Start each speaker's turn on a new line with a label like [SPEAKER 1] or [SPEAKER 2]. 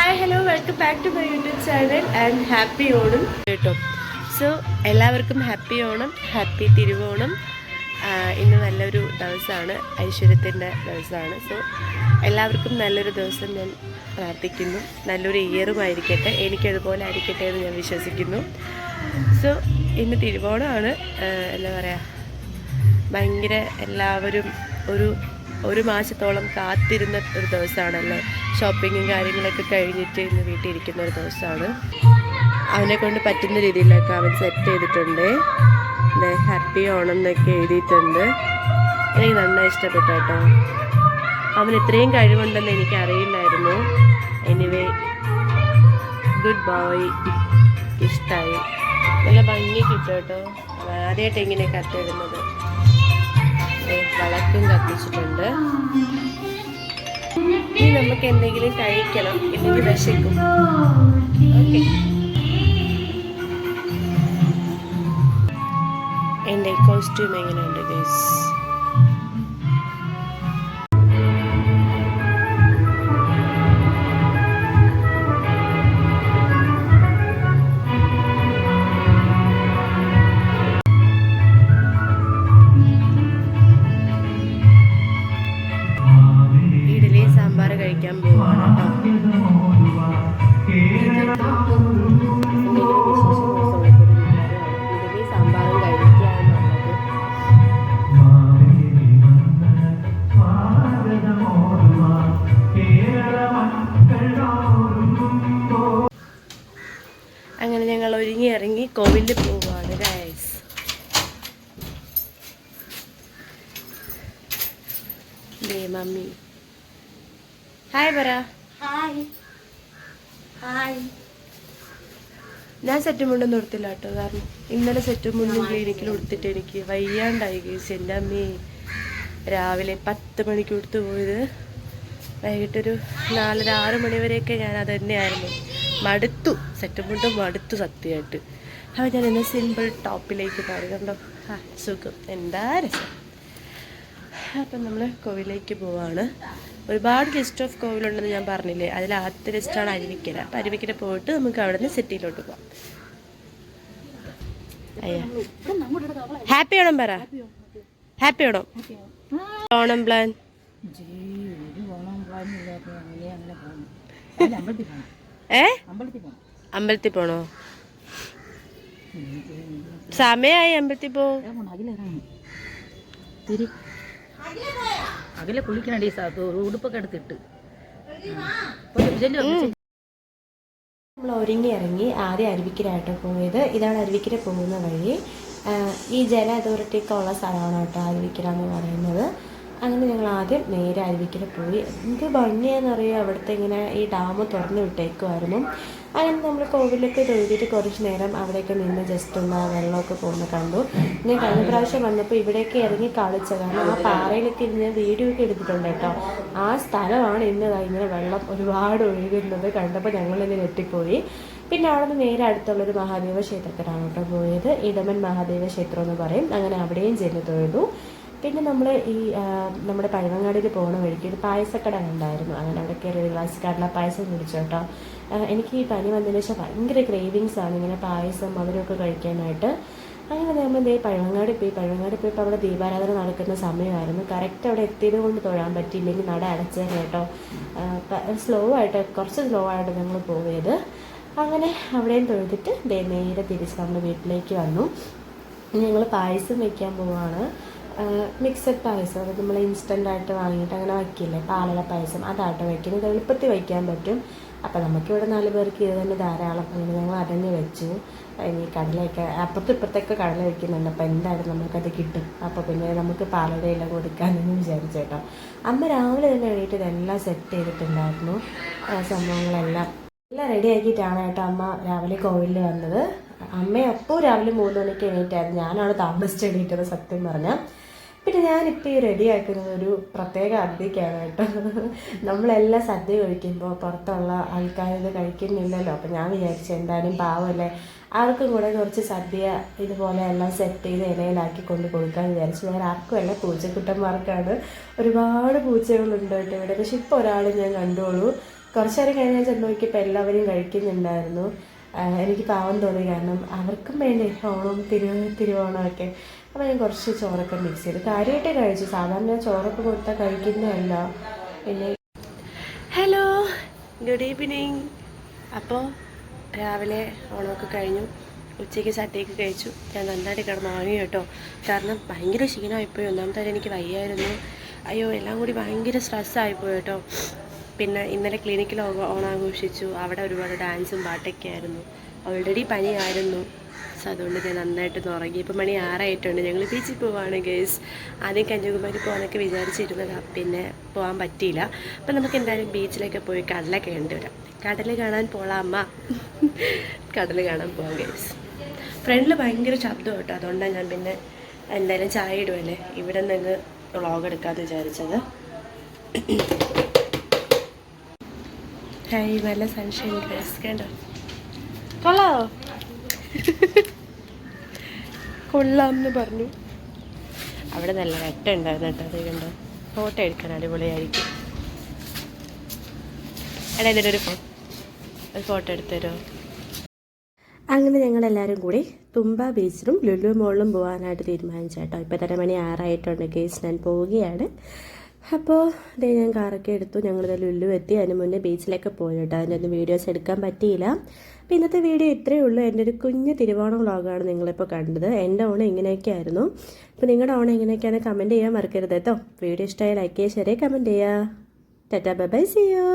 [SPEAKER 1] Hi hello welcome back to my YouTube channel and happy Onam കേട്ടോ. So എല്ലാവർക്കും happy Onam, happy Thiruvonam. ഇന്ന് നല്ലൊരു ദിവസമാണ്, ഐശ്വര്യത്തിൻ്റെ ദിവസമാണ്. സോ എല്ലാവർക്കും നല്ലൊരു ദിവസം ഞാൻ പ്രാർത്ഥിക്കുന്നു. നല്ലൊരു ഇയറുമായിരിക്കട്ടെ, എനിക്കതുപോലെ ആയിരിക്കട്ടെ എന്ന് ഞാൻ വിശ്വസിക്കുന്നു. സോ ഇന്ന് തിരുവോണമാണ്. എന്താ പറയുക, ഭയങ്കര എല്ലാവരും ഒരു മാസത്തോളം കാത്തിരുന്ന ഒരു ദിവസമാണല്ലേ. ഷോപ്പിങ്ങും കാര്യങ്ങളൊക്കെ കഴിഞ്ഞിട്ട് ഇന്ന് വീട്ടിൽ ഇരിക്കുന്ന ഒരു ദിവസമാണ്. അവനെ കൊണ്ട് പറ്റുന്ന രീതിയിലൊക്കെ അവൻ സെറ്റ് ചെയ്തിട്ടുണ്ട്. ഹാപ്പി ഓണം എന്നൊക്കെ എഴുതിയിട്ടുണ്ട്. എനിക്ക് നന്നായി ഇഷ്ടപ്പെട്ടു കേട്ടോ. അവൻ ഇത്രയും കഴിവുണ്ടെന്ന് എനിക്ക് അറിയില്ലായിരുന്നു. എനിവേ ഗുഡ് ബോയ്, ഇഷ്ടമായി. നല്ല ഭംഗി കിട്ടും കേട്ടോ. ആദ്യമായിട്ട് ഇങ്ങനെ കത്തിടുന്നത്. വിളക്കും കത്തിച്ചിട്ടുണ്ട്. ഇനി നമുക്ക് എന്തെങ്കിലും കഴിക്കണം, ഇല്ലെങ്കിൽ വിശക്കും. ഓക്കെ, എൻ്റെ കോസ്റ്റ്യൂം എങ്ങനെയുണ്ട് ഗൈസ്? കഴിക്കാൻ പോവാണ് ഇഡലി സാമ്പാറും കഴിക്കാന്നുള്ളത്. അങ്ങനെ ഞങ്ങൾ ഒരുങ്ങി ഇറങ്ങി കോവിലിൽ പോവാണ് ഗൈസ്. മമ്മി ഹായ് പറ. Hi hi. ഞാൻ സെറ്റും മുണ്ടൊന്നും ഉടുത്തില്ല കേട്ടോ, കാരണം ഇന്നലെ സെറ്റും മുണ്ടും ക്ലിനിക്കിൽ ഉടുത്തിട്ട് എനിക്ക് വയ്യാണ്ടായി ഗൈസ്. എൻ്റെ അമ്മേ, രാവിലെ 10 മണിക്ക് ഉടുത്തു പോയത് വൈകിട്ടൊരു 4-6 മണി വരെയൊക്കെ ഞാൻ അത് തന്നെയായിരുന്നു. മടുത്തു, സെറ്റും മുണ്ടും മടുത്തു സത്യമായിട്ട്. അപ്പോൾ ഞാൻ ഇന്ന് സിമ്പിൾ ടോപ്പിലേക്ക് പറയുന്നുണ്ടോ. സുഖം, എന്താ രസം. അപ്പം നമ്മൾ കോവിലേക്ക് പോവാണ്. ഒരുപാട് ലിസ്റ്റ് ഓഫ് കോവിലുണ്ടെന്ന് ഞാൻ പറഞ്ഞില്ലേ, അതിൽ ആദ്യത്തെ ലിസ്റ്റാണ് അരുവിക്കര. അപ്പം അരുവിക്കര പോയിട്ട് നമുക്ക് അവിടെ നിന്ന് സിറ്റിയിലോട്ട് പോകാം. ഹാപ്പി ഓണം പറ. ഹാപ്പി ഓണം. ഓണം പ്ലാൻ അമ്പലത്തിൽ പോണോ? സമയമായി, അമ്പലത്തിൽ പോ.
[SPEAKER 2] അകലെ കുളിക്കണടി, ഉടുപ്പൊക്കെ എടുത്തിട്ട്
[SPEAKER 1] നമ്മൾ ഒരുങ്ങി ഇറങ്ങി. ആദ്യം അരുവിക്കരായിട്ടോ പോയത്. ഇതാണ് അരുവിക്കര പോകുന്ന വഴി. ഈ ജല അതോറിറ്റിയൊക്കെ ഉള്ള സ്ഥലമാണ് കേട്ടോ അരുവിക്കര എന്ന് പറയുന്നത്. അങ്ങനെ ഞങ്ങൾ ആദ്യം നേരെ അരുവിക്കര പോയി. എന്ത് ഭംഗിയാണെന്നറിയാം, അവിടുത്തെ ഇങ്ങനെ ഈ ഡാം തുറന്ന് വിട്ടേക്കുമായിരുന്നു. അങ്ങനെ നമ്മൾ കോവിലൊക്കെ തൊഴുതിയിട്ട് കുറച്ച് നേരം അവിടെയൊക്കെ നിന്ന് ജസ്റ്റ് ഒന്ന് വെള്ളമൊക്കെ പോകുന്ന കണ്ടു. ഞാൻ കഴിഞ്ഞ പ്രാവശ്യം വന്നപ്പോൾ ഇവിടെയൊക്കെ ഇറങ്ങി കളിച്ച, കാരണം ആ പാറയിലൊക്കെ ഇരുന്ന് വീഡിയോ ഒക്കെ എടുത്തിട്ടുണ്ട് കേട്ടോ. ആ സ്ഥലമാണ് ഇന്ന് ഇങ്ങനെ വെള്ളം ഒരുപാട് ഒഴുകുന്നത് കണ്ടപ്പോൾ ഞങ്ങളിന്ന് ഞെട്ടിപ്പോയി. പിന്നെ അവിടെ നിന്ന് നേരെ അടുത്തുള്ളൊരു മഹാദേവ ക്ഷേത്രത്തിലാണ് കേട്ടോ പോയത്. ഇടമൻ മഹാദേവ ക്ഷേത്രം എന്ന് പറയും. അങ്ങനെ അവിടെയും ചെന്ന് തൊഴുതു. പിന്നെ നമ്മൾ ഈ നമ്മുടെ പഴവങ്ങാടിയിൽ പോകുന്ന വഴിക്ക് ഒരു പായസക്കട ഉണ്ടായിരുന്നു. അങ്ങനെ അവിടെ കയറി ഒരു ഗ്ലാസ് കടല പായസം കുടിച്ചു കേട്ടോ. എനിക്ക് ഈ പനി വന്നതിന് ശേഷം ഭയങ്കര ക്രേവിങ്സാണ് ഇങ്ങനെ പായസം മധുരമൊക്കെ കഴിക്കാനായിട്ട്. അങ്ങനെ നമ്മൾ പഴവങ്ങാടി പോയപ്പോൾ അവിടെ ദീപാരാധന നടക്കുന്ന സമയമായിരുന്നു. കറക്റ്റ് അവിടെ എത്തിയത് കൊണ്ട് തൊഴാൻ പറ്റിയില്ലെങ്കിൽ നട അടച്ചേനെ കേട്ടോ. കുറച്ച് സ്ലോ ആയിട്ട് ഞങ്ങൾ പോയത്. അങ്ങനെ അവിടെയും തൊഴുതിട്ട് നേരെ തിരിച്ച് നമ്മൾ വീട്ടിലേക്ക് വന്നു. ഞങ്ങൾ പായസം വയ്ക്കാൻ പോവാണ്. മിക്സഡ് പായസം, അത് നമ്മൾ ഇൻസ്റ്റൻ്റായിട്ട് വാങ്ങിയിട്ട് അങ്ങനെ വയ്ക്കില്ലേ, പാലട പായസം, അതായിട്ട് വയ്ക്കുന്നത്. എളുപ്പത്തിൽ വയ്ക്കാൻ പറ്റും. അപ്പോൾ നമുക്കിവിടെ 4 പേർക്ക് ഇത് തന്നെ ധാരാളം. അങ്ങനെ ഞങ്ങൾ അതന്നെ വെച്ചു. ഇനി കടലയൊക്കെ അപ്പുറത്തും ഇപ്പുറത്തൊക്കെ കടല വയ്ക്കുന്നുണ്ട്. അപ്പോൾ എന്തായാലും നമുക്കത് കിട്ടും. അപ്പോൾ പിന്നെ നമുക്ക് പാലടയെല്ലാം കൊടുക്കാമെന്ന് വിചാരിച്ചേട്ടോ. അമ്മ രാവിലെ തന്നെ എണീറ്റ് ഇതെല്ലാം സെറ്റ് ചെയ്തിട്ടുണ്ടായിരുന്നു. സംഭവങ്ങളെല്ലാം റെഡി ആക്കിയിട്ടാണ് കേട്ടോ അമ്മ രാവിലെ കോവിലിൽ വന്നത്. അമ്മ അപ്പോൾ രാവിലെ 3 മണിക്ക് എണീറ്റായിരുന്നു. ഞാനാണ് താമസിച്ച് എണീറ്റത് സത്യം പറഞ്ഞാൽ. പിന്നെ ഞാനിപ്പോൾ ഈ റെഡി ആക്കുന്നത് ഒരു പ്രത്യേക അതിഥിക്കാണ് കേട്ടോ. നമ്മളെല്ലാം സദ്യ കഴിക്കുമ്പോൾ പുറത്തുള്ള ആൾക്കാരിത് കഴിക്കുന്നില്ലല്ലോ. അപ്പോൾ ഞാൻ വിചാരിച്ചു എന്തായാലും പാവമല്ലേ, ആർക്കും കൂടെ കുറച്ച് സദ്യ ഇതുപോലെ എല്ലാം സെറ്റ് ചെയ്ത് ഇലയിലാക്കി കൊണ്ട് കൊടുക്കാമെന്ന് വിചാരിച്ചു. വേറെ ആർക്കുമല്ല, പൂച്ചക്കുട്ടന്മാർക്കാണ്. ഒരുപാട് പൂച്ചകളുണ്ട് കേട്ടോ ഇവിടെ. പക്ഷെ ഇപ്പോൾ ഒരാൾ ഞാൻ കണ്ടോളൂ, കുറച്ച് നേരം കഴിഞ്ഞാൽ ചെന്ന് നോക്കിയപ്പോൾ എല്ലാവരും കഴിക്കുന്നുണ്ടായിരുന്നു. എനിക്ക് പാവം തോന്നി, കാരണം അവർക്കും വേണ്ടി ഓണം തിരുവോണമൊക്കെ. അപ്പോൾ ഞാൻ കുറച്ച് ചോറൊക്കെ മിക്സ് ചെയ്ത് കാര്യമായിട്ട് കഴിച്ചു. സാധാരണ ചോറൊക്കെ കൊടുത്താൽ കഴിക്കുന്നതല്ല. പിന്നെ ഹലോ, ഗുഡ് ഈവനിങ്. അപ്പോൾ രാവിലെ ഓണമൊക്കെ കഴിഞ്ഞു, ഉച്ചയ്ക്ക് സദ്യയൊക്കെ കഴിച്ചു. ഞാൻ നന്നായിട്ട് കിടന്ന് ഉറങ്ങി കേട്ടോ, കാരണം ഭയങ്കര ക്ഷീണമായിപ്പോയി. ഒന്നാമത്തെ എനിക്ക് വയ്യായിരുന്നു. അയ്യോ, എല്ലാം കൂടി ഭയങ്കര സ്ട്രെസ്സായിപ്പോയി കേട്ടോ. പിന്നെ ഇന്നലെ ക്ലിനിക്കിൽ ഓണാഘോഷിച്ചു. അവിടെ ഒരുപാട് ഡാൻസും പാട്ടൊക്കെ ആയിരുന്നു. ഓൾറെഡി പനിയായിരുന്നു. സോ അതുകൊണ്ട് ഞാൻ നന്നായിട്ടൊന്ന് ഉറങ്ങി. ഇപ്പം മണി 6 ആയിട്ടുണ്ട്. ഞങ്ങൾ ബീച്ചിൽ പോവാണ് ഗേസ്. ആദ്യം കന്യാകുമാരി പോകാനൊക്കെ വിചാരിച്ചിരുന്നതാണ്, പിന്നെ പോകാൻ പറ്റിയില്ല. അപ്പം നമുക്ക് എന്തായാലും ബീച്ചിലൊക്കെ പോയി കടലൊക്കെ കണ്ടുവരാം. കടൽ കാണാൻ പോകാം അമ്മ. കടൽ കാണാൻ പോകാം ഗേസ്. ഫ്രണ്ടിൽ ഭയങ്കര ശബ്ദം കേട്ടോ, അതുകൊണ്ടാണ് ഞാൻ പിന്നെ എന്തായാലും ചായ ഇടുമല്ലേ ഇവിടെ നിന്ന് വ്ളോഗ് എടുക്കാമെന്ന് വിചാരിച്ചത്. ഹൈ, നല്ല സൺഷൈൻ ഡ്രസ് കണ്ടോ, കൊള്ളാമോ? കൊള്ളാമെന്ന് പറഞ്ഞു. അവിടെ നല്ല വെട്ട ഉണ്ടായിരുന്നു കേട്ടോ, അത് കണ്ടോ. ഫോട്ടോ എടുക്കാൻ അടിപൊളിയായിരിക്കും. എടാ ഇതിൻ്റെ ഒരു ഫോട്ടോ എടുത്തു തരുമോ? അങ്ങനെ ഞങ്ങളെല്ലാവരും കൂടി തുമ്പ ബീച്ചിലും ലുലു മോളിലും പോകാനായിട്ട് തീരുമാനിച്ചു കേട്ടോ. ഇപ്പോൾ തന്നെ മണി 6 ആയിട്ടുണ്ട് കേസ്. ഞാൻ പോവുകയാണ്. അപ്പോൾ ഇതേ ഞാൻ കാറൊക്കെ എടുത്തു. ഞങ്ങളിത് ലുലു എത്തി. അതിന് മുന്നേ ബീച്ചിലൊക്കെ പോയി കേട്ടോ. അതിൻ്റെ ഒന്നും വീഡിയോസ് എടുക്കാൻ പറ്റിയില്ല. അപ്പോൾ ഇന്നത്തെ വീഡിയോ ഇത്രയേ ഉള്ളൂ. എൻ്റെ ഒരു കുഞ്ഞ് തിരുവോണം വ്ളോഗാണ് നിങ്ങളിപ്പോൾ കണ്ടത്. എൻ്റെ ഓണം ഇങ്ങനെയൊക്കെ ആയിരുന്നു. അപ്പോൾ നിങ്ങളുടെ ഓണം എങ്ങനെയൊക്കെയാണ് കമൻറ്റ് ചെയ്യാൻ മറക്കരുത് കേട്ടോ. വീഡിയോ ഇഷ്ടമായി ലൈക്ക് ചെയ്യുക, ഷെയർ ചെയ്യുക, കമൻറ്റ് ചെയ്യുക. Tata bye bye, see U.